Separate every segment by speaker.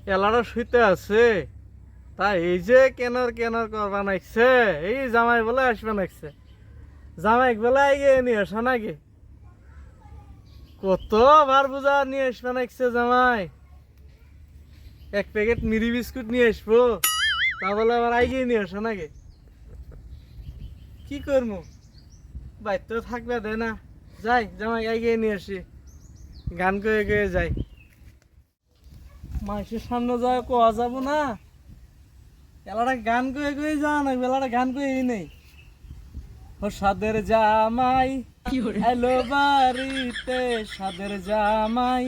Speaker 1: এলাটা শুইতে আছে তা এই যে কেনর কেনর করবা নাকছে এই জামাই বলে আসবে নাকছে জামাই বলে আগে নিয়ে আসা নাকি কতবার বুঝা নিয়ে আসবে নাকছে জামাই এক প্যাকেট মিরি বিস্কুট নিয়ে আসবো তা বলে আবার আগে নিয়ে আসা নাকি কি করবো বাইর থাকবে দে না যাই জামাই আগে নিয়ে আসি গান করে গিয়ে যাই মাসের সামনে যায় কোয়া যাবো না এলাটা গান করে করে যাওয়া না বেলাটা গান করে নেই ও সাদের জামাই এলো বাড়িতে সাদের জামাই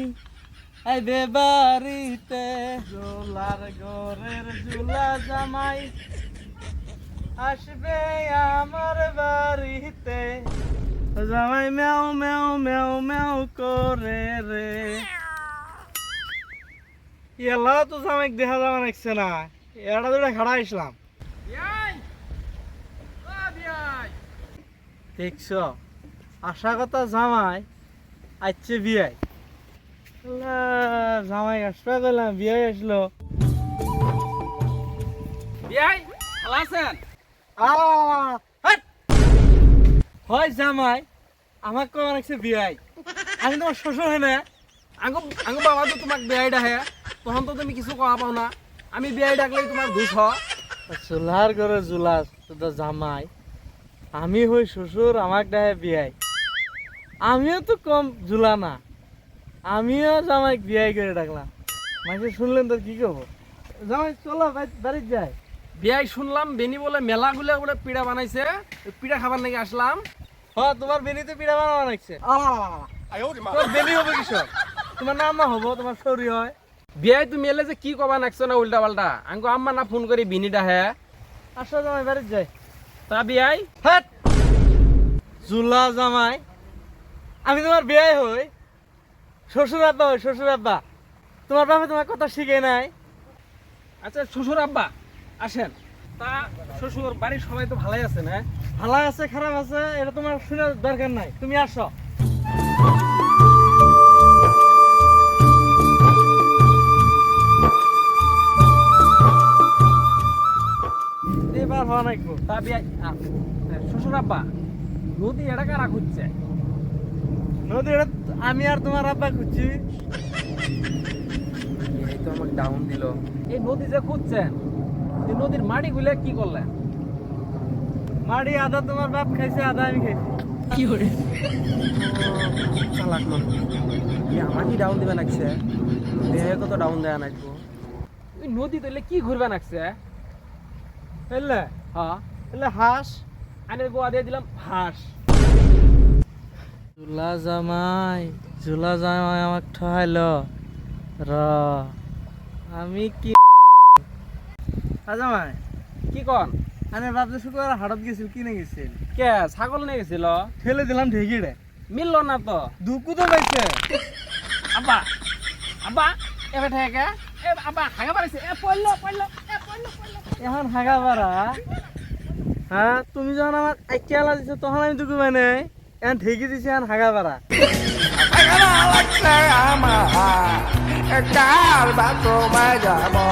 Speaker 1: আইবে বাড়িতে জোলার ঘরের জুলা জামাই আসবে আমার বাড়িতে জামাই ম্যাও ম্যাও ম্যাও ম্যাও করে রে এলা তো জামাই দেখা যাওয়া নাকছে না এটা দুটা খাড়া আসলাম দেখছ আশা কথা জামাই আইছে বিয়াই জামাই আসবে গেলাম বিয়াই আসলো বিয়াই ভালো আছেন হয় জামাই আমার কেমন লাগছে বিয়াই আমি তোমার শ্বশুর হয় না
Speaker 2: আঙ্গো বাবা তো তোমাক বিয়াই ডাহে তখন তো তুমি কিছু কওয়া পাও না আমি বিয়াই ডাকলেই তোমার দুঃখ
Speaker 1: চুলার ঘরে জুলাস তো জামাই আমি হই শ্বশুর আমাক ডাহে বিয়াই আমিও তো কম জুলা না আমিও জামাই বিয়াই করে ডাকলাম মাঝে শুনলেন তো কি করবো জামাই চলো বাড়িতে যাই
Speaker 2: বিয়াই শুনলাম বেনি বলে মেলা গুলা বলে পিঠা বানাইছে পিঠা খাবার নাকি আসলাম
Speaker 1: হ্যাঁ তোমার বেনিতে পিঠা বানানো লাগছে তোমার বেনি হবে কিসব তোমার নাম না হবো তোমার শরী হয়
Speaker 2: বিয়াই তুমি এলে যে কি কবা নাকছো না উল্টা পাল্টা আঙ্গো আম্মা না ফোন করি বিনি ডাহে
Speaker 1: আসো জামাই বাড়িতে যাই
Speaker 2: তা বিয়াই
Speaker 1: হাট জুলা জামাই আমি তোমার বিয়ে হই শ্বশুর আব্বা হই শ্বশুর আব্বা তোমার বাবা তোমার কথা শিখে নাই
Speaker 2: আচ্ছা শ্বশুর আব্বা আসেন তা শ্বশুর বাড়ির সবাই তো ভালোই আছে না
Speaker 1: ভালো আছে খারাপ আছে এটা তোমার শোনার দরকার নাই তুমি আসো এবার হওয়া নাকবো
Speaker 2: তা বিয়াই শ্বশুর আব্বা নদী এটা কারা খুঁজছে
Speaker 1: নদী এটা আমি আর তোমার আব্বা খুঁজছি
Speaker 2: এই তো আমাকে ডাউন দিল এই নদী যে খুঁজছেন এই নদীর মাটি গুলে কি করলেন
Speaker 1: মাড়ি আদা তোমার বাপ খাইছে আদা আমি খাইছি
Speaker 2: কি করে চালাক মানুষ আমাকে ডাউন দিবে নাকছে দেহে কত ডাউন দেয়া নাকবো ওই নদী তৈলে কি ঘুরবে নাকছে
Speaker 1: বুঝলে
Speaker 2: হ্যাঁ
Speaker 1: এলে হাঁস
Speaker 2: আনে গোয়া দিয়ে দিলাম হাঁস
Speaker 1: জুলা জামাই আমাক ঠহাইলো র আমি কি জামাই
Speaker 2: কি কন
Speaker 1: আমি ভাবছি শুক্রবার হাটত গেছিল কিনে গেছিল
Speaker 2: কে ছাগল নিয়ে গেছিল
Speaker 1: ঠেলে দিলাম ঢেকিড়ে
Speaker 2: মিলল না তো
Speaker 1: দুকু তো পাইছে
Speaker 2: আব্বা আব্বা এবার ঠেকে আব্বা হাগা পারিছে পড়লো
Speaker 1: এখন হাগা পারা হ্যাঁ তুমি যখন আমার আইকিয়ালা দিছো তখন আমি দুকু মানে এখন ঢেকি দিছি এখন হাগা পারা
Speaker 3: আমার কাল বাতো বাজাবো